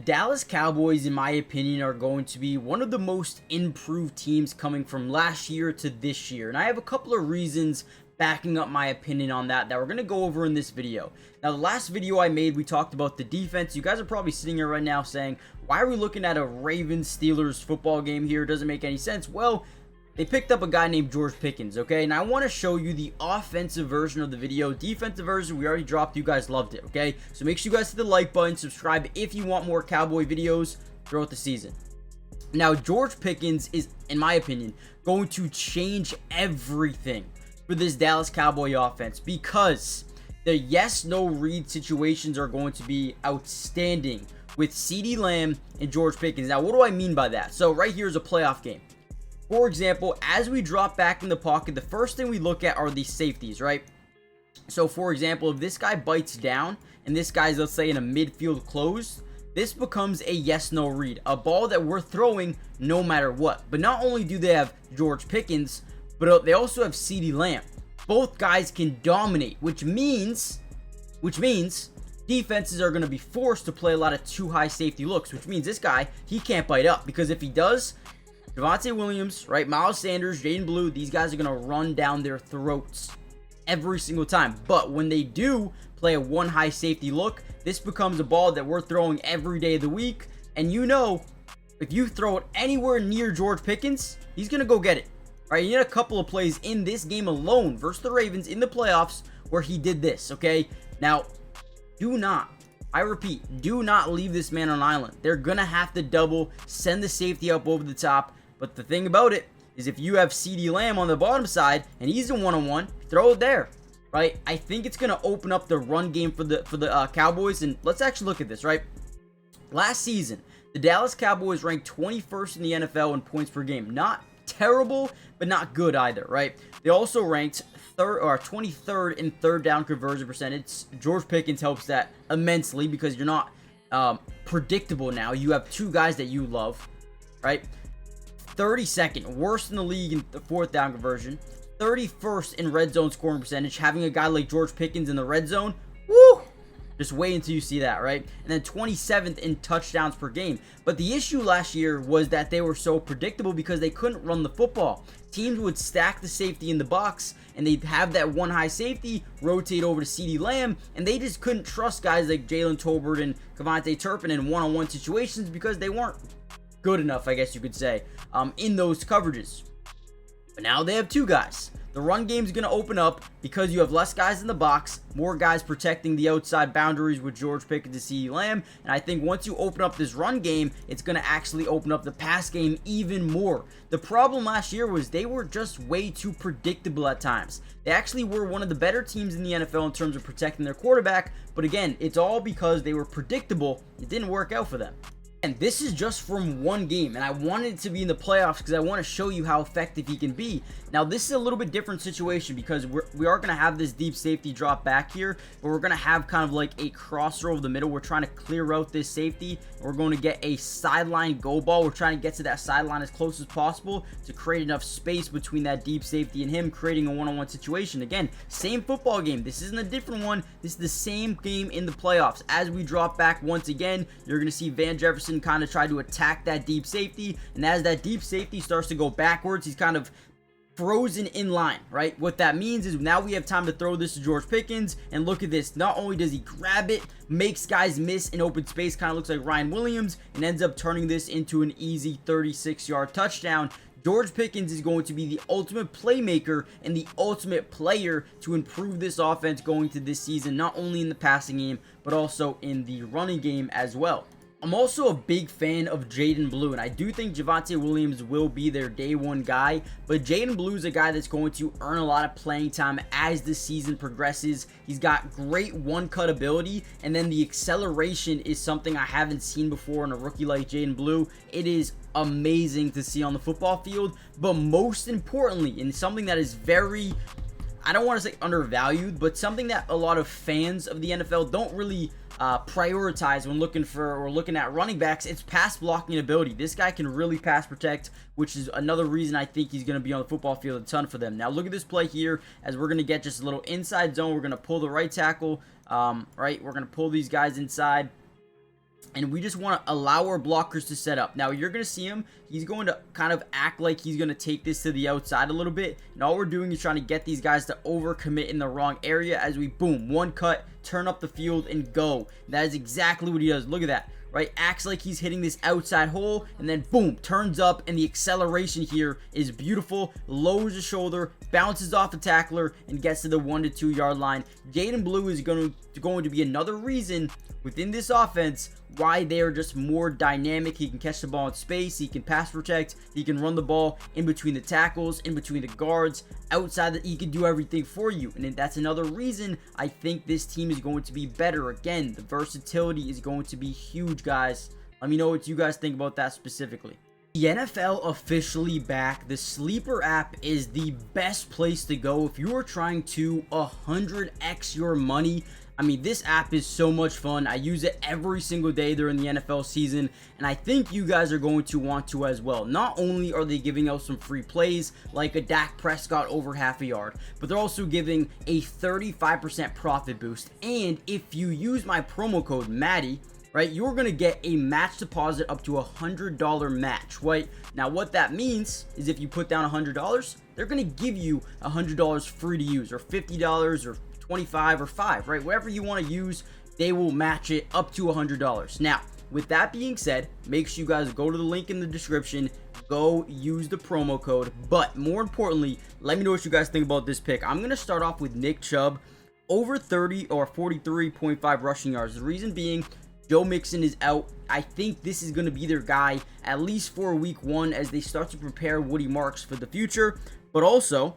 Dallas Cowboys, in my opinion, are going to be one of the most improved teams coming from last year to this year. And I have a couple of reasons backing up my opinion on that we're going to go over in this video. Now, the last video I made, we talked about the defense. You guys are probably sitting here right now saying, why are we looking at a Ravens-Steelers football game here? It doesn't make any sense. Well, they picked up a guy named George Pickens, okay? And I want to show you the offensive version of the video. Defensive version, we already dropped. You guys loved it, okay? So make sure you guys hit the like button, subscribe if you want more Cowboy videos throughout the season. Now, George Pickens is, in my opinion, going to change everything for this Dallas Cowboy offense because the yes-no read situations are going to be outstanding with CeeDee Lamb and George Pickens. Now, what do I mean by that? So right here is a playoff game. For example, as we drop back in the pocket, the first thing we look at are these safeties, right? So, for example, if this guy bites down and this guy's, let's say, in a midfield close, this becomes a yes-no read, a ball that we're throwing no matter what. But not only do they have George Pickens, but they also have CeeDee Lamb. Both guys can dominate, which means defenses are going to be forced to play a lot of too high safety looks, which means this guy, he can't bite up, because if he does, Javonte Williams, right, Miles Sanders, Jaden Blue, these guys are going to run down their throats every single time. But when they do play a one high safety look, this becomes a ball that we're throwing every day of the week. And you know, if you throw it anywhere near George Pickens, he's going to go get it. Right? You need a couple of plays in this game alone versus the Ravens in the playoffs where he did this, okay? Now, I repeat, do not leave this man on an island. They're going to have to double, send the safety up over the top. But the thing about it is if you have CeeDee Lamb on the bottom side and he's a one-on-one, throw it there, right? I think it's going to open up the run game for the Cowboys. And let's actually look at this, right? Last season, the Dallas Cowboys ranked 21st in the NFL in points per game. Not terrible, but not good either, right? They also ranked 23rd in third down conversion percentage. George Pickens helps that immensely because you're not predictable now. You have two guys that you love, right? 32nd, worst in the league in the fourth down conversion. 31st in red zone scoring percentage. Having a guy like George Pickens in the red zone, woo! Just wait until you see that, right? And then 27th in touchdowns per game. But the issue last year was that they were so predictable because they couldn't run the football. Teams would stack the safety in the box, and they'd have that one high safety rotate over to CeeDee Lamb, and they just couldn't trust guys like Jalen Tolbert and Kevontae Turpin in one-on-one situations because they weren't good enough, I guess you could say, in those coverages. But now they have two guys. The run game's going to open up because you have less guys in the box, more guys protecting the outside boundaries with George Pickens and CeeDee Lamb. And I think once you open up this run game, it's going to actually open up the pass game even more. The problem last year was they were just way too predictable at times. They actually were one of the better teams in the NFL in terms of protecting their quarterback. But again, it's all because they were predictable. It didn't work out for them. And this is just from one game, and I wanted it to be in the playoffs because I want to show you how effective he can be. Now, this is a little bit different situation because we are going to have this deep safety drop back here, but we're going to have kind of like a crosser over the middle. We're trying to clear out this safety. We're going to get a sideline go ball. We're trying to get to that sideline as close as possible to create enough space between that deep safety and him, creating a one-on-one situation. Again, same football game. This isn't a different one. This is the same game in the playoffs. As we drop back once again, you're going to see Van Jefferson kind of try to attack that deep safety, and as that deep safety starts to go backwards, he's kind of frozen in line, right? What that means is now we have time to throw this to George Pickens, and look at this. Not only does he grab it, makes guys miss in open space, kind of looks like Ryan Williams, and ends up turning this into an easy 36-yard touchdown. George Pickens is going to be the ultimate playmaker and the ultimate player to improve this offense going to this season, not only in the passing game, but also in the running game as well. I'm also a big fan of Jaden Blue, and I do think Javonte Williams will be their day one guy, but Jaden Blue is a guy that's going to earn a lot of playing time as the season progresses. He's got great one-cut ability, and then the acceleration is something I haven't seen before in a rookie like Jaden Blue. It is amazing to see on the football field, but most importantly, and something that is very, I don't want to say undervalued, but something that a lot of fans of the NFL don't really prioritize when looking at running backs, it's pass blocking ability. This guy can really pass protect, which is another reason I think he's going to be on the football field a ton for them. Now look at this play here, as we're going to get just a little inside zone. We're going to pull the right tackle, right? We're going to pull these guys inside. and we just want to allow our blockers to set up. Now, you're going to see him. He's going to kind of act like he's going to take this to the outside a little bit. And all we're doing is trying to get these guys to overcommit in the wrong area as we, boom, one cut, turn up the field, and go. That is exactly what he does. Look at that, right? Acts like he's hitting this outside hole, and then, boom, turns up, and the acceleration here is beautiful. Lowers the shoulder, bounces off the tackler, and gets to the 1 to 2 yard line. Jaden Blue is going to be another reason within this offense why they are just more dynamic. He can catch the ball in space, he can pass protect, he can run the ball in between the tackles, in between the guards, outside that he can do everything for you. And that's another reason I think this team is going to be better. Again, the versatility is going to be huge, guys. Let me know what you guys think about that specifically. The NFL officially back. The Sleeper app is the best place to go if you are trying to 100x your money. I mean, this app is so much fun. I use it every single day during the NFL season, and I think you guys are going to want to as well. Not only are they giving out some free plays, like a Dak Prescott over half a yard, but they're also giving a 35% profit boost. And if you use my promo code Maddie, right, you're going to get a match deposit up to $100 match, right? Now, what that means is if you put down $100, they're going to give you $100 free to use, or $50, or 25 or 5, right? Whatever you want to use, they will match it up to $100. Now, with that being said, make sure you guys go to the link in the description, go use the promo code. But more importantly, let me know what you guys think about this pick. I'm going to start off with Nick Chubb, over 30 or 43.5 rushing yards. The reason being, Joe Mixon is out. I think this is going to be their guy, at least for week 1, as they start to prepare Woody Marks for the future. But also,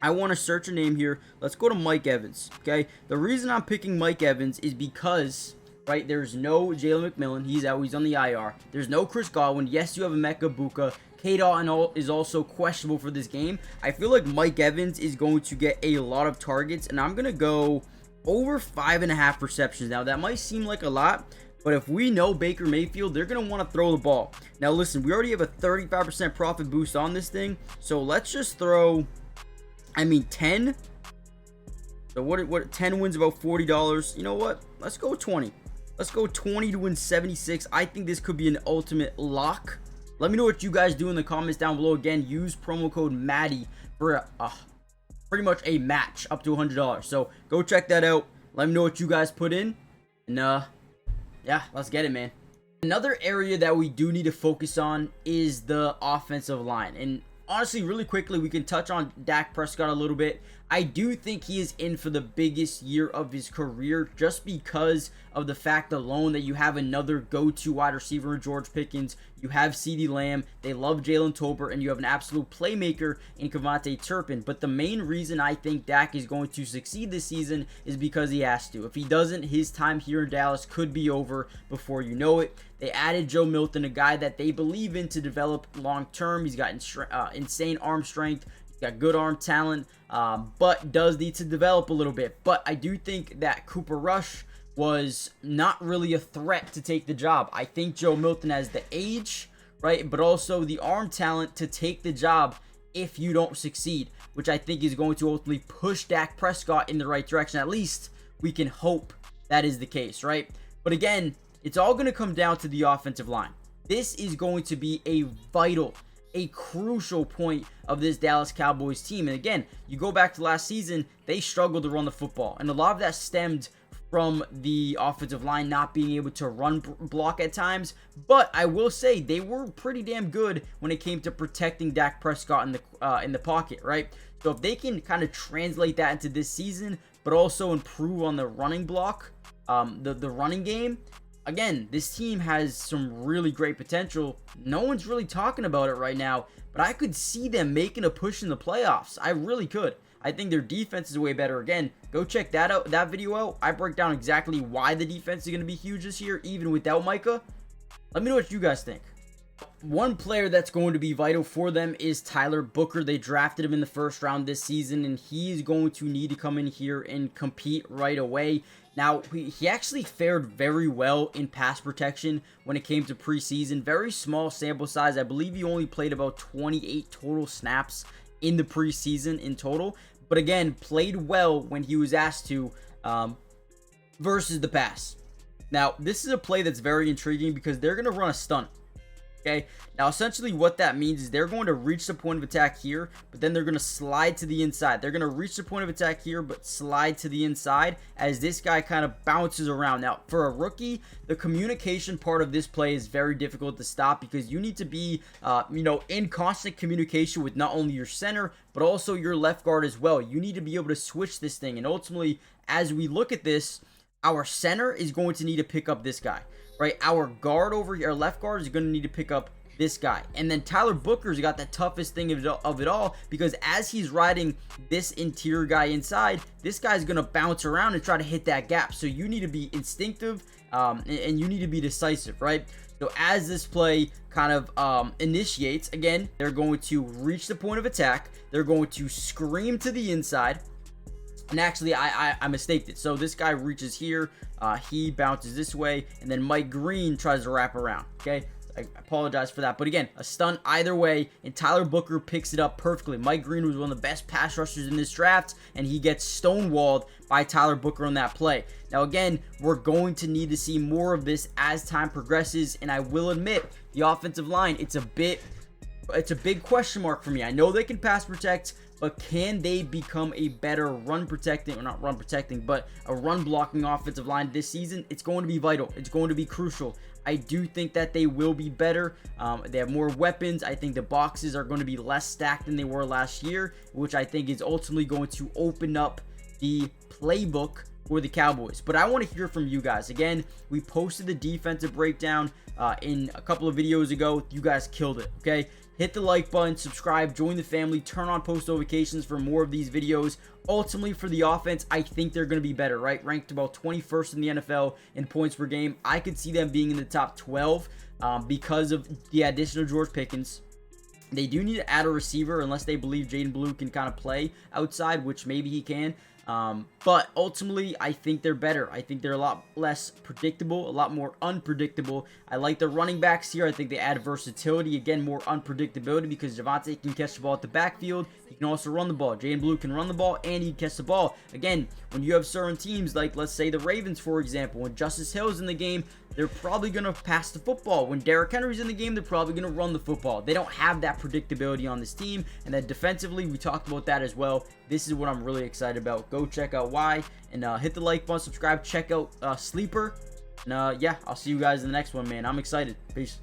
I want to search a name here. Let's go to Mike Evans, okay? The reason I'm picking Mike Evans is because, right, there's no Jalen McMillan. He's out. He's on the IR. There's no Chris Godwin. Yes, you have Emeka Buka. K-Dot is also questionable for this game. I feel like Mike Evans is going to get a lot of targets, and I'm going to go over 5.5 receptions. Now, that might seem like a lot, but if we know Baker Mayfield, they're going to want to throw the ball. Now, listen, we already have a 35% profit boost on this thing, so let's just throw, 10. So what 10 wins about $40. You know what? Let's go 20. Let's go 20 to win 76. I think this could be an ultimate lock. Let me know what you guys do in the comments down below. Again, use promo code Maddie for pretty much a match up to $100. So go check that out. Let me know what you guys put in. And yeah, let's get it, man. Another area that we do need to focus on is the offensive line. And honestly, really quickly, we can touch on Dak Prescott a little bit. I do think he is in for the biggest year of his career just because of the fact alone that you have another go-to wide receiver in George Pickens. You have CeeDee Lamb. They love Jalen Tolbert, and you have an absolute playmaker in Kevontae Turpin. But the main reason I think Dak is going to succeed this season is because he has to. If he doesn't, his time here in Dallas could be over before you know it. They added Joe Milton, a guy that they believe in to develop long-term. He's got insane arm strength. Got good arm talent, but does need to develop a little bit. But I do think that Cooper Rush was not really a threat to take the job. I think Joe Milton has the age, right, but also the arm talent to take the job if you don't succeed, which I think is going to ultimately push Dak Prescott in the right direction. At least we can hope that is the case, right? But again, it's all going to come down to the offensive line. This is going to be a crucial point of this Dallas Cowboys team. And again, you go back to last season, they struggled to run the football. And a lot of that stemmed from the offensive line not being able to run block at times. But I will say they were pretty damn good when it came to protecting Dak Prescott in the pocket, right? So if they can kind of translate that into this season, but also improve on the running block, the running game, again, this team has some really great potential. No one's really talking about it right now, but I could see them making a push in the playoffs. I really could. I think their defense is way better. Again, go check that video out. I break down exactly why the defense is going to be huge this year, even without Micah. Let me know what you guys think. One player that's going to be vital for them is Tyler Booker. They drafted him in the first round this season, and he's going to need to come in here and compete right away. Now, he actually fared very well in pass protection when it came to preseason. Very small sample size. I believe he only played about 28 total snaps in the preseason in total. But again, played well when he was asked to versus the pass. Now, this is a play that's very intriguing because they're going to run a stunt. Okay, now essentially what that means is they're going to reach the point of attack here, but then they're going to slide to the inside. They're going to reach the point of attack here, but slide to the inside as this guy kind of bounces around. Now, for a rookie, the communication part of this play is very difficult to stop because you need to be, in constant communication with not only your center, but also your left guard as well. You need to be able to switch this thing. And ultimately, as we look at this, our center is going to need to pick up this guy. Right, our guard over here, our left guard is going to need to pick up this guy. And then Tyler Booker's got the toughest thing of it all because as he's riding this interior guy inside, this guy's going to bounce around and try to hit that gap. So you need to be instinctive and you need to be decisive, right? So as this play kind of initiates, again, they're going to reach the point of attack. They're going to scream to the inside. And actually, I mistaked it. So this guy reaches here. He bounces this way. And then Mike Green tries to wrap around. Okay? I apologize for that. But again, a stunt either way. And Tyler Booker picks it up perfectly. Mike Green was one of the best pass rushers in this draft. And he gets stonewalled by Tyler Booker on that play. Now, again, we're going to need to see more of this as time progresses. And I will admit, the offensive line, it's a big question mark for me. I know they can pass protect, but can they become a better run protecting, or not run protecting, but a run blocking offensive line this season? It's going to be vital. It's going to be crucial. I do think that they will be better. They have more weapons. I think the boxes are going to be less stacked than they were last year, which I think is ultimately going to open up the playbook for the Cowboys. But I want to hear from you guys. Again, we posted the defensive breakdown in a couple of videos ago. You guys killed it, okay? Hit the like button, subscribe, join the family, turn on post notifications for more of these videos. Ultimately, for the offense, I think they're going to be better, right? Ranked about 21st in the NFL in points per game. I could see them being in the top 12 because of the addition of George Pickens. They do need to add a receiver unless they believe Jaden Blue can kind of play outside, which maybe he can. But ultimately, I think they're better. I think they're a lot less predictable, a lot more unpredictable. I like the running backs here. I think they add versatility. Again, more unpredictability because Javonte can catch the ball at the backfield. He can also run the ball. Jaden Blue can run the ball and he can catch the ball. Again, when you have certain teams like, let's say, the Ravens, for example, when Justice Hill's in the game, they're probably going to pass the football. When Derrick Henry's in the game, they're probably going to run the football. They don't have that predictability on this team. And then defensively, we talked about that as well. This is what I'm really excited about. Go check out why. And hit the like button, subscribe, check out Sleeper. And yeah, I'll see you guys in the next one, man. I'm excited. Peace.